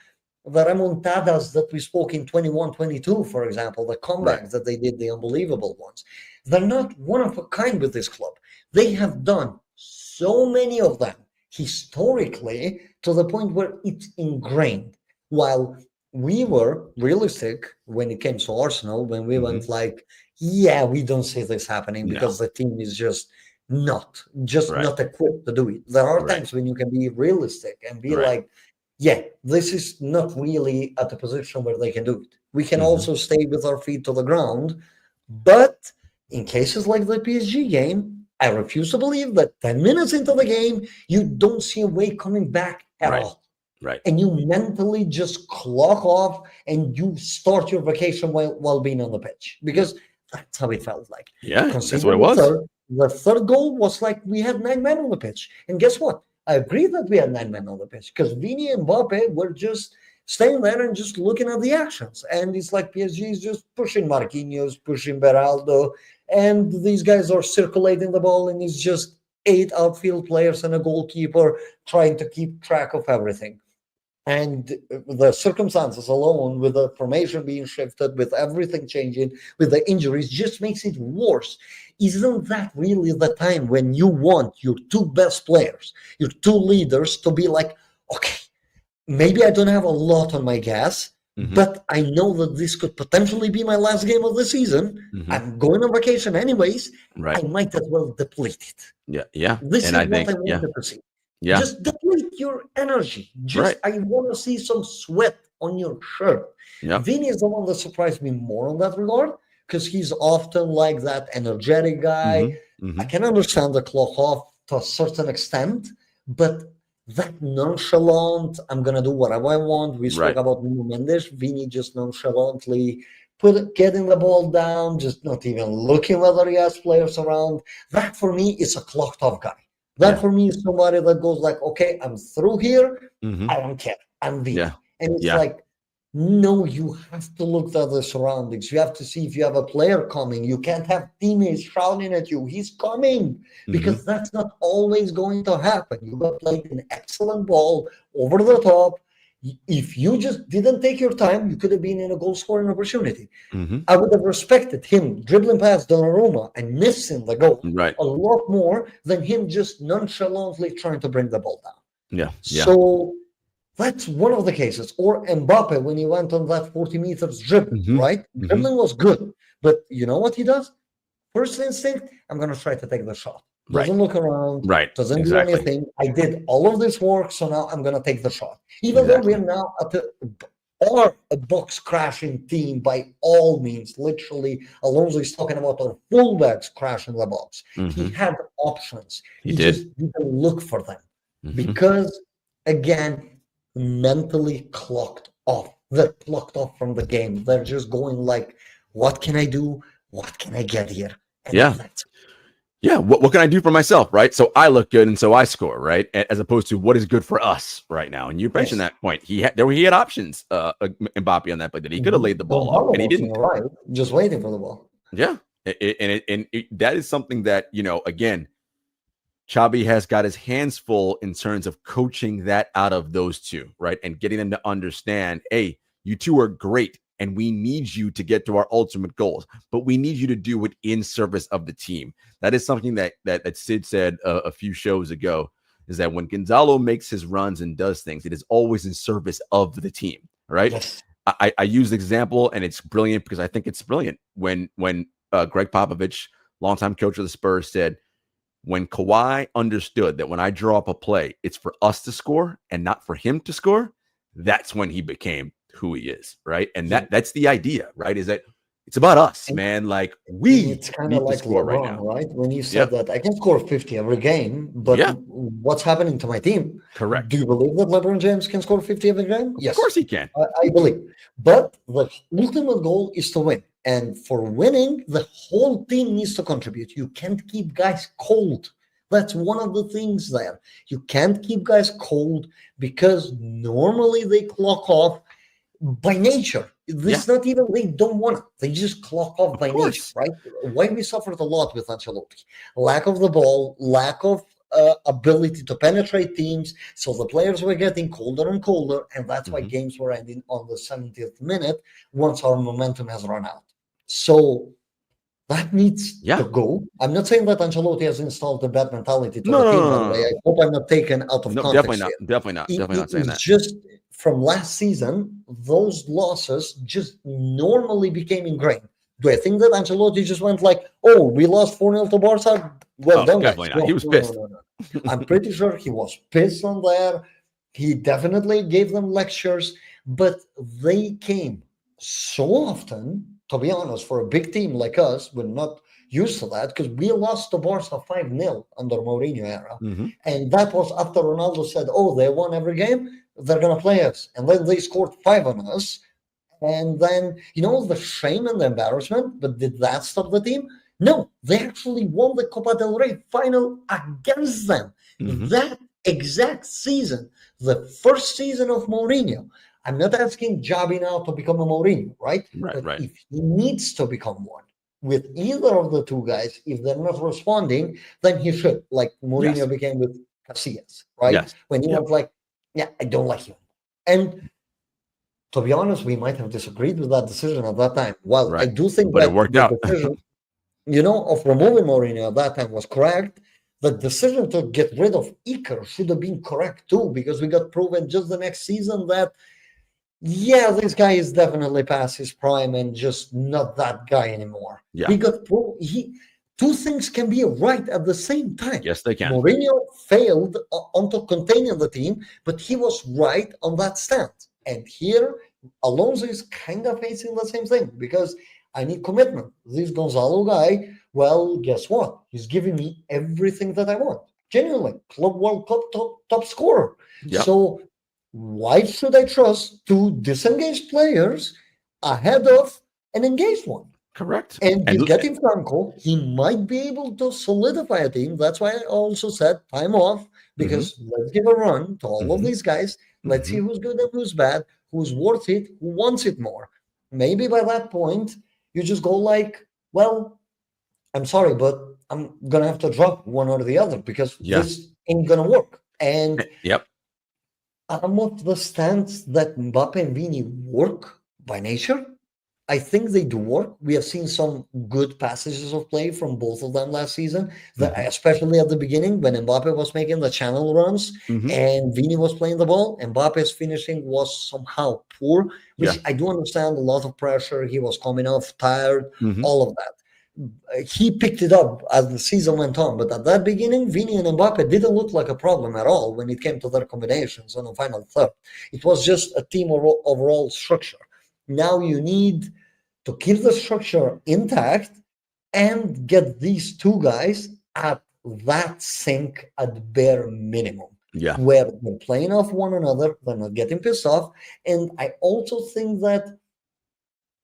the remontadas that we spoke in 21-22, for example, the comebacks that they did, the unbelievable ones. They're not one of a kind with this club. They have done so many of them historically to the point where it's ingrained. While we were realistic when it came to Arsenal, when we went like, yeah, we don't see this happening because the team is just not equipped to do it. There are times when you can be realistic and be like, yeah, this is not really at the position where they can do it. We can also stay with our feet to the ground. But in cases like the PSG game, I refuse to believe that 10 minutes into the game, you don't see a way coming back at all. Right. And you mentally just clock off and you start your vacation while being on the pitch. Because that's how it felt like. Yeah, that's what it was. The third goal was like we had 9 men on the pitch. And guess what? I agree that we had 9 men on the pitch because Vini-Mbappe were just staying there and just looking at the actions. And it's like PSG is just pushing Marquinhos, pushing Beraldo, and these guys are circulating the ball, and it's just 8 outfield players and a goalkeeper trying to keep track of everything. And the circumstances alone, with the formation being shifted, with everything changing, with the injuries, just makes it worse. Isn't that really the time when you want your 2 best players, your 2 leaders, to be like, okay, maybe I don't have a lot on my gas, but I know that this could potentially be my last game of the season. I'm going on vacation anyways. I might as well deplete it. Yeah. This is what I want to see. Just deplete your energy. I want to see some sweat on your shirt. Vini is the one that surprised me more on that regard because he's often like that energetic guy. I can understand the clock off to a certain extent, but that nonchalant, I'm going to do whatever I want. We spoke about Nuno Mendes. Vini just nonchalantly getting the ball down, just not even looking whether he has players around. That for me is a clocked off guy. That for me is somebody that goes like, okay, I'm through here. I don't care. I'm Vini. And it's like, no, you have to look at the surroundings. You have to see if you have a player coming. You can't have teammates shouting at you. He's coming. Because that's not always going to happen. You got played an excellent ball over the top. If you just didn't take your time, you could have been in a goal-scoring opportunity. I would have respected him dribbling past Donnarumma and missing the goal a lot more than him just nonchalantly trying to bring the ball down. So that's one of the cases. Or Mbappe, when he went on that 40 meters dribble, dribbling was good. But you know what he does? First instinct, I'm going to try to take the shot. Doesn't look around, doesn't do anything. I did all of this work, so now I'm going to take the shot. Even though we're now a box crashing team by all means, literally, Alonso is talking about our fullbacks crashing the box. He had options. He just didn't look for them because, again, mentally clocked off. They're clocked off from the game. They're just going like, what can I do? What can I get here? And what can I do for myself, right? So I look good and so I score, right? As opposed to what is good for us right now. And you mentioned that point. He had options, Mbappe on that play that he could have laid the ball off, and he didn't. Just waiting for the ball. And that is something that, again, Xabi has got his hands full in terms of coaching that out of those 2, right? And getting them to understand, hey, you 2 are great. And we need you to get to our ultimate goals, but we need you to do it in service of the team. That is something that Sid said a few shows ago, is that when Gonzalo makes his runs and does things, it is always in service of the team, right? Yes. I use the example, and it's brilliant because I think it's brilliant. When Greg Popovich, longtime coach of the Spurs, said, when Kawhi understood that when I draw up a play, it's for us to score and not for him to score, that's when he became who he is, right? And that's the idea, right? Is that It's about us, And man. Like, and we it's kind of need to like score right LeBron, now. right? When you said Yep. that I can score 50 every game, but Yeah. what's happening to my team? Correct. Do you believe that LeBron James can score 50 every game? Of Yes, course he can. I believe. But the ultimate goal is to win. And for winning, the whole team needs to contribute. You can't keep guys cold. That's one of the things there. You can't keep guys cold because normally they clock off by nature. Yeah. This not even they don't want it. They just clock off Of by nature, course. right? Why we suffered a lot with Ancelotti? Lack of the ball, lack of ability to penetrate teams. So the players were getting colder and colder, and that's why Mhm. games were ending on the 70th minute once our momentum has run out. So that needs Yeah. to go. I'm not saying that Ancelotti has installed a bad mentality to No, the no, team, no, by no, the no, way. I no. hope I'm not taken out of No, definitely context not. here. Definitely not. Definitely not saying It's that. just from last season, those losses just normally became ingrained. Do I think that Ancelotti just went like, oh, we lost 4-0 to Barca? Well Oh, done, guys. definitely not. He No, was no, no, pissed. no, no. I'm pretty sure he was pissed on there. He definitely gave them lectures, but they came so often, to be honest, for a big team like us, we're not used to that because we lost to Barca 5-0 under Mourinho era. Mhm. And that was after Ronaldo said, oh, they won every game, they're going to play us. And then they scored 5 on us. And then, the shame and the embarrassment, but did that stop the team? No, they actually won the Copa del Rey final against them. Mhm. That exact season, the first season of Mourinho. I'm not asking Xabi now to become a Mourinho, right? Right, But right. if he needs to become one with either of the two guys, if they're not responding, then he should, like Yes. Mourinho became with Casillas, right? Yes. When he Yep. went like, yeah, I don't like you. And to be honest, we might have disagreed with that decision at that time. Well, I Right. do think But it that worked the out. decision, of removing Mourinho at that time was correct. The decision to get rid of Iker should have been correct too, because we got proven just the next season that, yeah, this guy is definitely past his prime and just not that guy anymore. Yeah. We got two things can be right at the same time. Yes, they can. Mourinho failed onto containing the team, but he was right on that stance. And here, Alonso is kind of facing the same thing because I need commitment. This Gonzalo guy, well, guess what? He's giving me everything that I want. Genuinely, Club World Cup top scorer. Yep. So why should I trust two disengaged players ahead of an engaged one? Correct. And And with getting Franco, he might be able to solidify a team. That's why I also said time off, mhm. because let's give a run to all of Mhm. these guys. Let's see Mhm. who's good and who's bad, who's worth it, who wants it more. Maybe by that point, you just go like, well, I'm sorry, but I'm gonna have to drop one or the other because Yeah. this ain't gonna work. And Yep. I'm of the stance that Mbappe and Vini work by nature. I think they do work. We have seen some good passages of play from both of them last season, Mhm. especially at the beginning when Mbappe was making the channel runs Mhm. and Vini was playing the ball. Mbappe's finishing was somehow poor, Yeah. which I do understand a lot of pressure. He was coming off tired, Mhm. all of that. He picked it up as the season went on, but at that beginning, Vini and Mbappe didn't look like a problem at all when it came to their combinations on the final third. It was just a team overall structure. Now you need to keep the structure intact and get these two guys at that sync at bare minimum, Yeah. where they're playing off one another, they're not getting pissed off. And I also think that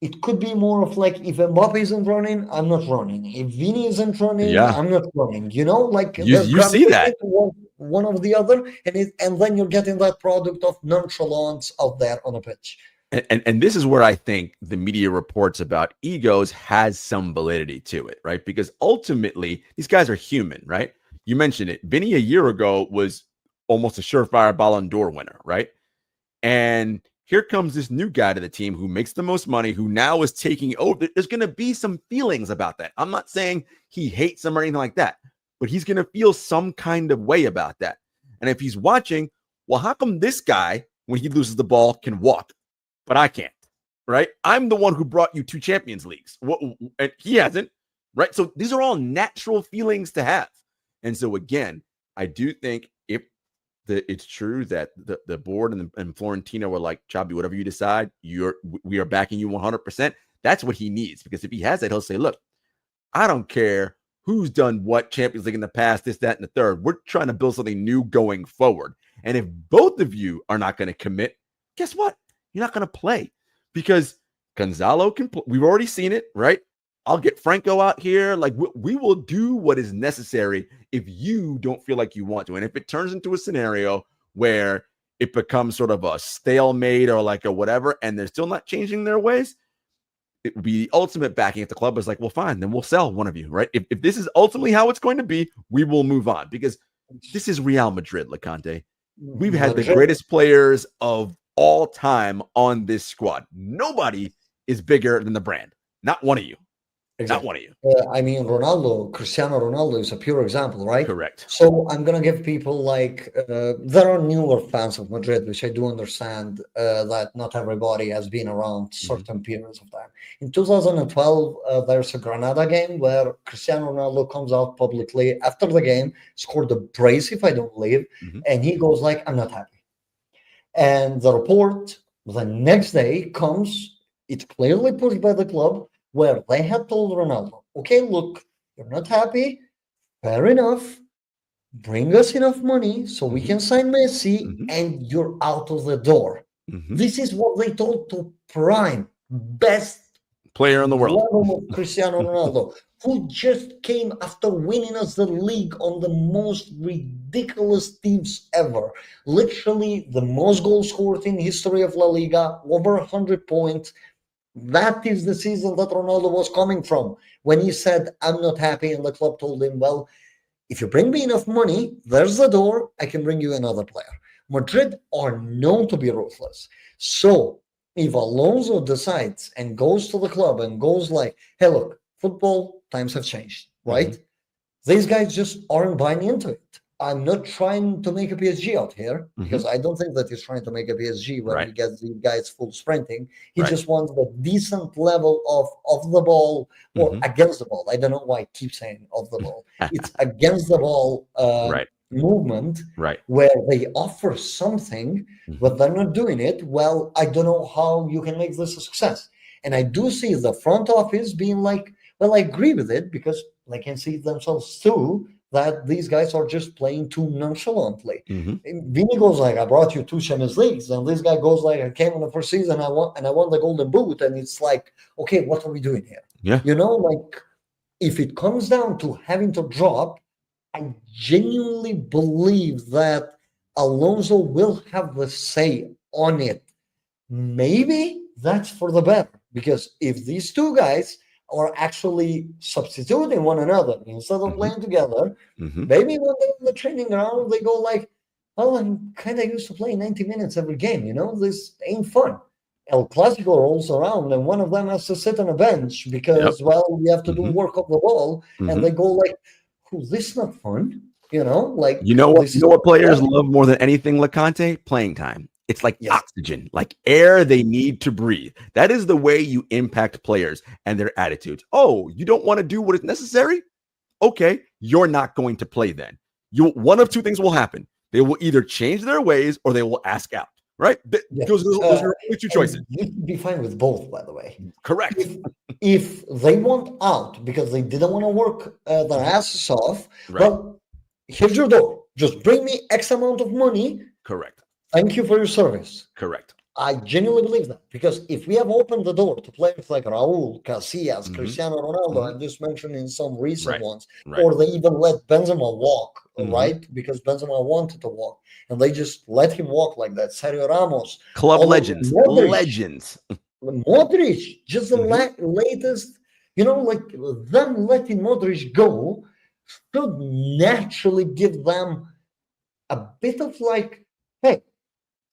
it could be more of like if Mbappe isn't running, I'm not running. If Vini isn't running, Yeah. I'm not running. Like they're You see gravitating that. towards one of the other, and then you're getting that product of nonchalance out there on a pitch. And this is where I think the media reports about egos has some validity to it, right? Because ultimately, these guys are human, right? You mentioned it. Vinny a year ago was almost a surefire Ballon d'Or winner, right? And here comes this new guy to the team who makes the most money, who now is taking over. There's going to be some feelings about that. I'm not saying he hates him or anything like that, but he's going to feel some kind of way about that. And if he's watching, well, how come this guy, when he loses the ball, can walk, but I can't, right? I'm the one who brought you 2 Champions Leagues. And he hasn't, right? So these are all natural feelings to have. And so again, I do think if it's true that the board and Florentino were like, Xabi, whatever you decide, we are backing you 100%. That's what he needs, because if he has that, he'll say, look, I don't care who's done what Champions League in the past, this, that, and the third. We're trying to build something new going forward. And if both of you are not going to commit, guess what? You're not going to play, because Gonzalo can play. We've already seen it, right? I'll get Franco out here. Like, we will do what is necessary if you don't feel like you want to. And if it turns into a scenario where it becomes sort of a stalemate or like a whatever, and they're still not changing their ways, it would be the ultimate backing if the club is like, well, fine, then we'll sell one of you, right? If this is ultimately how it's going to be, we will move on, because this is Real Madrid, Loconte. We've had the greatest players of all time on this squad. Nobody is bigger than the brand. Not one of you. Exactly. Not one of you. I mean, Cristiano Ronaldo is a pure example, right? Correct. So I'm going to give people like, there are newer fans of Madrid, which I do understand that not everybody has been around certain periods of time. In 2012, there's a Granada game where Cristiano Ronaldo comes out publicly after the game, scored a brace, if I don't believe, and he goes like, I'm not happy. And the report the next day comes, it's clearly pushed by the club, where they had told Ronaldo, okay, look, you're not happy, fair enough, bring us enough money so we can sign Messi, and you're out of the door. This is what they told to prime, best player in the world, of Cristiano Ronaldo, who just came after winning us the league on the most ridiculous teams ever. Literally the most goals scored in history of La Liga, over 100 points. That is the season that Ronaldo was coming from, when he said, I'm not happy, and the club told him, well, if you bring me enough money, there's the door, I can bring you another player. Madrid are known to be ruthless. So if Alonso decides and goes to the club and goes like, hey, look, football times have changed, right? These guys just aren't buying into it. I'm not trying to make a PSG out here, because I don't think that he's trying to make a PSG where he gets the guys full sprinting. He just wants a decent level of the ball or against the ball. I don't know why I keep saying of the ball. It's against the ball movement where they offer something, but they're not doing it. Well, I don't know how you can make this a success. And I do see the front office being like, well, I agree with it, because they can see themselves too that these guys are just playing too nonchalantly. Vini goes like, I brought you 2 Champions Leagues, and this guy goes like, I came in the first season, I won the Golden Boot, and it's like, okay, what are we doing here? Yeah, you know, like, if it comes down to having to drop, I genuinely believe that Alonso will have the say on it. Maybe that's for the better, because if these two guys are actually substituting one another instead of playing together, maybe when they're in the training ground, they go like, well, I'm kind of used to playing 90 minutes every game, you know, this ain't fun. El Clasico rolls around, and one of them has to sit on a bench because, well, we have to do work off the ball, and they go like, oh, this is not fun, you know? Like, you know what players love more than anything, Loconte? Playing time. It's like oxygen, like air they need to breathe. That is the way you impact players and their attitudes. Oh, you don't want to do what is necessary? Okay, you're not going to play then. One of two things will happen. They will either change their ways or they will ask out, right? Those are only two choices. You can be fine with both, by the way. Correct. If they want out because they didn't want to work their asses off, well, here's your door. Just bring me X amount of money. Correct. Thank you for your service. Correct. I genuinely believe that, because if we have opened the door to players like Raul, Casillas, Cristiano Ronaldo, I'm just mentioning some recent ones, or they even let Benzema walk, right? Because Benzema wanted to walk, and they just let him walk like that. Sergio Ramos, club legends, legends. Modric, just the latest, you know, like them letting Modric go should naturally give them a bit of like, hey,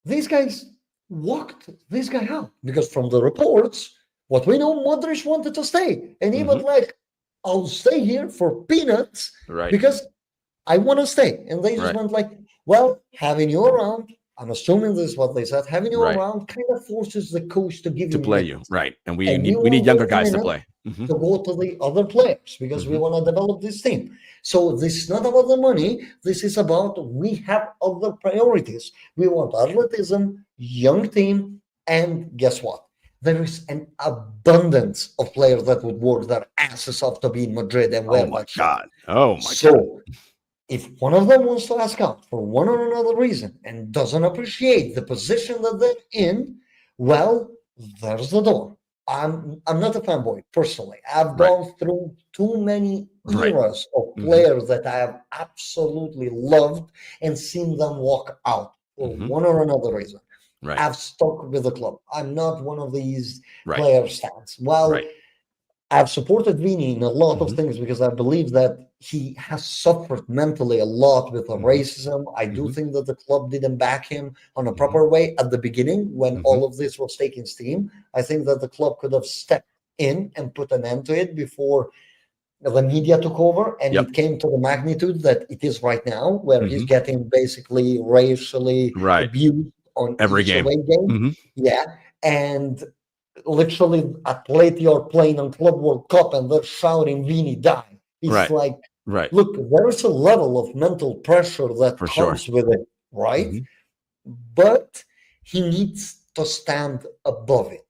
these guys walked this guy out, because from the reports, what we know, Modric wanted to stay, and he was like, I'll stay here for peanuts, because I want to stay. And they just went like, well, having you around, I'm assuming this is what they said, having you around kind of forces the coach to give you play minutes. And we need younger guys to play. To go to the other players, because we want to develop this team. So this is not about the money. This is about, we have other priorities. We want athleticism, young team, and guess what? there is an abundance of players that would work their asses off to be in Madrid and wear Oh my that shirt. God. Oh my God. So if one of them wants to ask out for one or another reason and doesn't appreciate the position that they're in, well, there's the door. I'm not a fanboy personally. I've gone through too many eras of players that I have absolutely loved and seen them walk out for one or another reason. I've stuck with the club. I'm not one of these player stands. Well, I've supported Vini in a lot of things because I believe that he has suffered mentally a lot with the racism. I do think that the club didn't back him on a proper way at the beginning when all of this was taking steam. I think that the club could have stepped in and put an end to it before the media took over and it came to the magnitude that it is right now, where he's getting basically racially abused on every game. Away game. Yeah. And literally at Plate or playing on Club World Cup and they're shouting Vini die. It's like, look, there is a level of mental pressure that comes with it, right? But he needs to stand above it.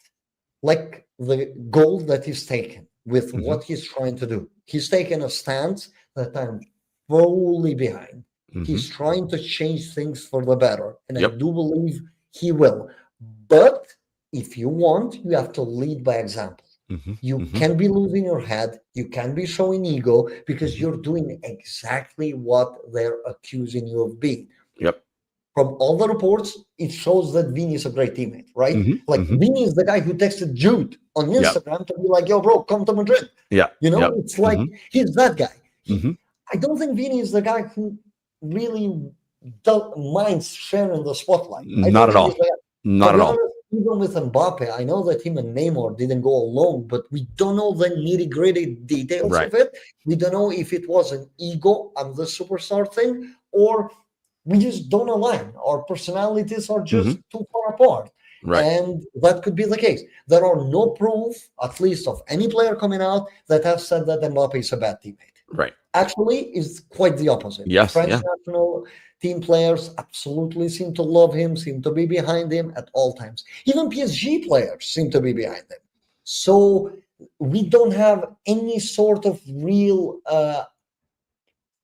Like the goal that he's taken with what he's trying to do. He's taken a stance that I'm fully behind. He's trying to change things for the better. And I do believe he will. But if you want, you have to lead by example. You can be losing your head. You can be showing ego because you're doing exactly what they're accusing you of being. From all the reports, it shows that Vini is a great teammate, right? Vini is the guy who texted Jude on Instagram to be like, yo, bro, come to Madrid. It's like he's that guy. I don't think Vini is the guy who really minds sharing the spotlight. Not at all. Not at all. Even with Mbappe, I know that him and Neymar didn't go alone, but we don't know the nitty-gritty details of it. We don't know if it was an ego, I'm the superstar thing, or we just don't align. Our personalities are just too far apart. And that could be the case. There are no proof, at least of any player coming out, that have said that Mbappe is a bad teammate. Actually, it's quite the opposite. French national team players absolutely seem to love him, seem to be behind him at all times. Even PSG players seem to be behind him. So we don't have any sort of real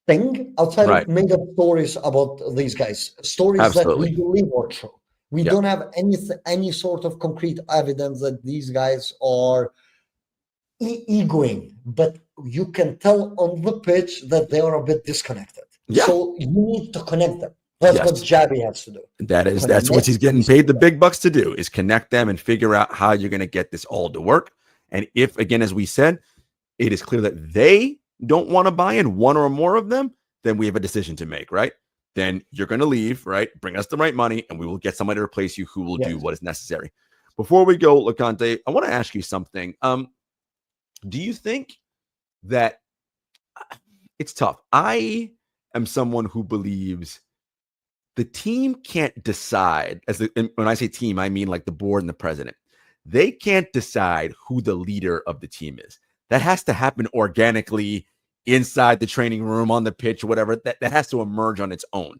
thing outside of made-up stories about these guys. Stories that we believe are true. We don't have any sort of concrete evidence that these guys are egoing, but you can tell on the pitch that they are a bit disconnected. So you need to connect them. That's what Xabi has to do. That's what he's getting paid the big bucks to do, is connect them and figure out how you're going to get this all to work. And if, again, as we said, it is clear that they don't want to buy in, one or more of them, then we have a decision to make, right? Then you're going to leave, right? Bring us the right money, and we will get somebody to replace you who will do what is necessary. Before we go, Loconte, I want to ask you something. Do you think that it's tough? I am someone who believes the team can't decide, and when I say team, I mean like the board and the president. They can't decide who the leader of the team is. That has to happen organically inside the training room, on the pitch, or whatever. That has to emerge on its own.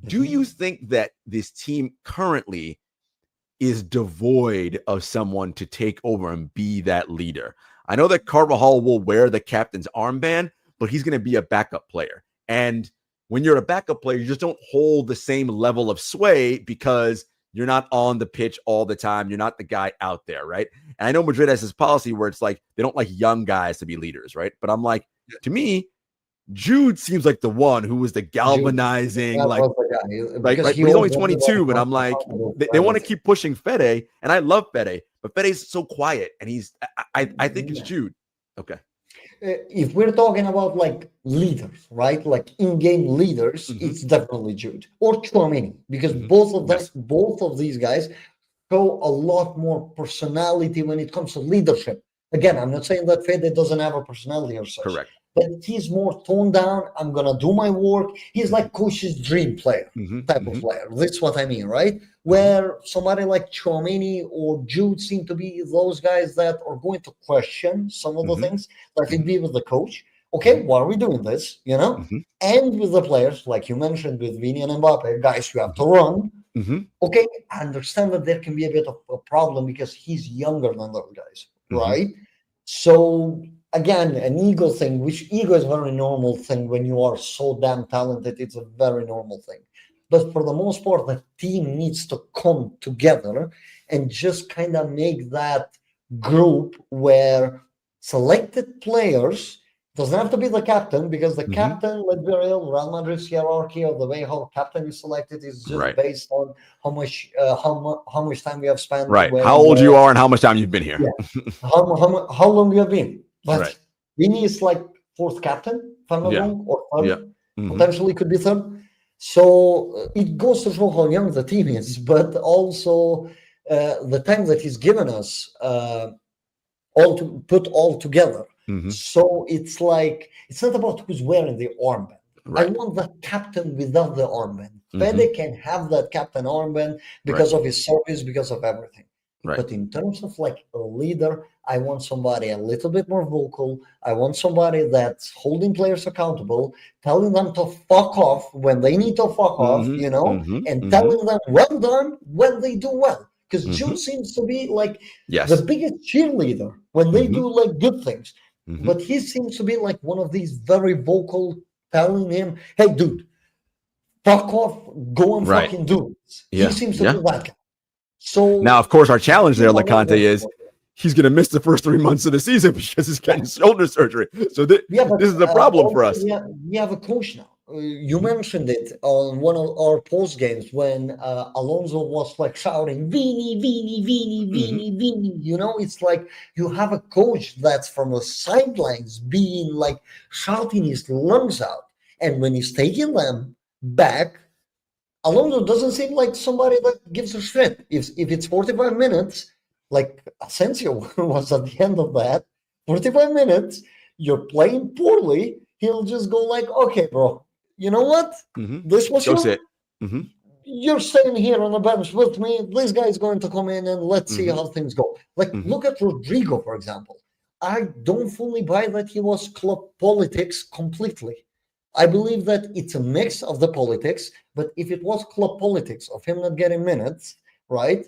Do you think that this team currently is devoid of someone to take over and be that leader? I know that Carvajal will wear the captain's armband, but he's going to be a backup player. And when you're a backup player, you just don't hold the same level of sway because you're not on the pitch all the time. You're not the guy out there, right? And I know Madrid has this policy where it's like they don't like young guys to be leaders, right? But I'm like, to me, Jude seems like the one who was the galvanizing, but he's only 22, but I'm like, they want to keep pushing Fede, and I love Fede, but Fede's so quiet, and I think it's Jude. Okay. If we're talking about like leaders, right? Like in-game leaders, it's definitely Jude or Tchouaméni, because both of these guys show a lot more personality when it comes to leadership. Again, I'm not saying that Fede doesn't have a personality or such. Correct. But he's more toned down. I'm gonna do my work. He's like coach's dream player type of player. That's what I mean, right? Where somebody like Tchouaméni or Jude seem to be those guys that are going to question some of the things that can be with the coach. Okay, why are we doing this? You know, and with the players, like you mentioned, with Vini and Mbappe, guys, you have to run. Okay, I understand that there can be a bit of a problem because he's younger than those guys, right? So again, an ego thing, which ego is a very normal thing when you are so damn talented. It's a very normal thing. But for the most part, the team needs to come together and just kind of make that group where selected players doesn't have to be the captain, because the captain, let's be real, Real Madrid's hierarchy of the way how captain is selected is just based on how much time we have spent. Right. How old you are and how much time you've been here. Yeah. How long you have been. But Vini is like fourth captain, if I'm not wrong, or third. Potentially could be third. So it goes to show how young the team is, but also the time that he's given us all to put all together. So it's like, it's not about who's wearing the armband. I want the captain without the armband. Fede can have that captain armband because of his service, because of everything. But in terms of like a leader, I want somebody a little bit more vocal. I want somebody that's holding players accountable, telling them to fuck off when they need to fuck off, you know, and telling them well done when they do well. Because Jude seems to be like the biggest cheerleader when they do like good things. But he seems to be like one of these very vocal, telling him, hey, dude, fuck off, go and fucking do it. He seems to be that guy. So now, of course, our challenge there, Loconte, is he's going to miss the first 3 months of the season because he's getting shoulder surgery. So this is the problem for us. We have a coach now. You mentioned it on one of our post games when Alonso was like shouting, Vini, Vini, Vini, Vini, Vini. You know, it's like you have a coach that's from the sidelines being like shouting his lungs out. And when he's taking them back, Alonso doesn't seem like somebody that gives a shit. If it's 45 minutes, like Asensio was at the end of that, 45 minutes, you're playing poorly, he'll just go like, okay, bro, you know what? This was you're staying here on the bench with me. This guy's going to come in and let's see how things go. Like, look at Rodrigo, for example. I don't fully buy that he was club politics completely. I believe that it's a mix of the politics, but if it was club politics of him not getting minutes, right,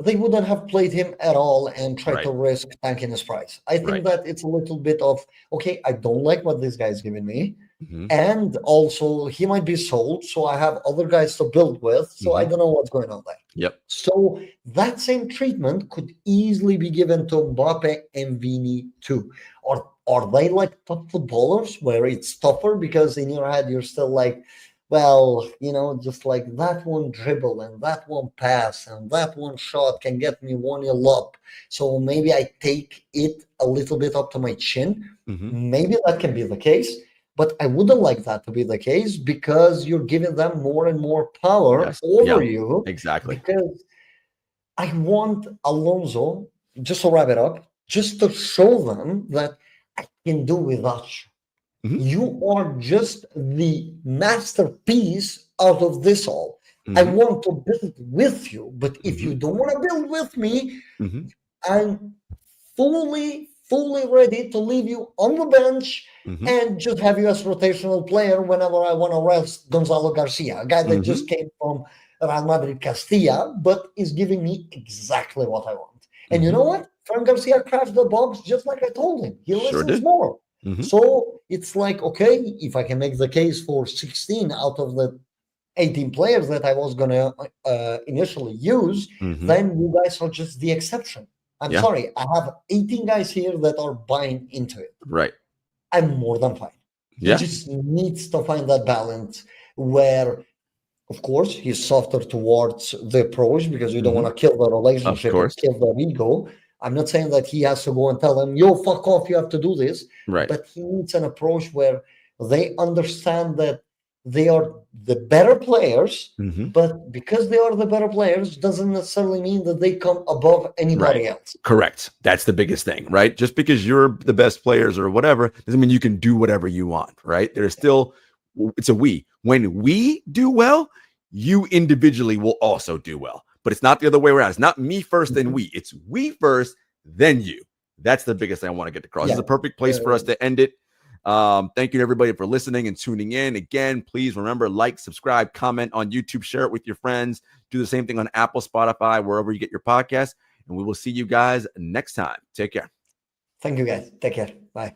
they wouldn't have played him at all and tried to risk tanking his price. I think that it's a little bit of, okay, I don't like what this guy's giving me. And also he might be sold, so I have other guys to build with, so I don't know what's going on there. So that same treatment could easily be given to Mbappe and Vini too. Or are they like top footballers where it's tougher because in your head you're still like, well, you know, just like that one dribble and that one pass and that one shot can get me 1-0 up. So maybe I take it a little bit up to my chin. Maybe that can be the case. But I wouldn't like that to be the case because you're giving them more and more power over you. Exactly. Because I want Alonso, just to wrap it up, just to show them that I can do without you. You are just the masterpiece out of this all. I want to build with you, but if you don't want to build with me, I'm fully ready to leave you on the bench and just have you as rotational player whenever I want to rest Gonzalo Garcia, a guy that just came from Real Madrid Castilla, but is giving me exactly what I want. And you know what? Fran Garcia crashed the box just like I told him. He listens more. So it's like, okay, if I can make the case for 16 out of the 18 players that I was going to initially use, then you guys are just the exception. I'm sorry, I have 18 guys here that are buying into it. I'm more than fine. He just needs to find that balance where, of course, he's softer towards the approach because you don't want to kill the relationship and kill the ego. I'm not saying that he has to go and tell them, yo, fuck off, you have to do this. But he needs an approach where they understand that they are the better players, but because they are the better players doesn't necessarily mean that they come above anybody else. Correct. That's the biggest thing, right? Just because you're the best players or whatever doesn't mean you can do whatever you want, right? There's still, it's a we. When we do well, you individually will also do well. But it's not the other way around. It's not me first, then we. It's we first, then you. That's the biggest thing I want to get across. This is a perfect place for us to end it. Thank you to everybody for listening and tuning in. Again, please remember, like, subscribe, comment on YouTube, share it with your friends. Do the same thing on Apple, Spotify, wherever you get your podcast. And we will see you guys next time. Take care. Thank you, guys. Take care. Bye.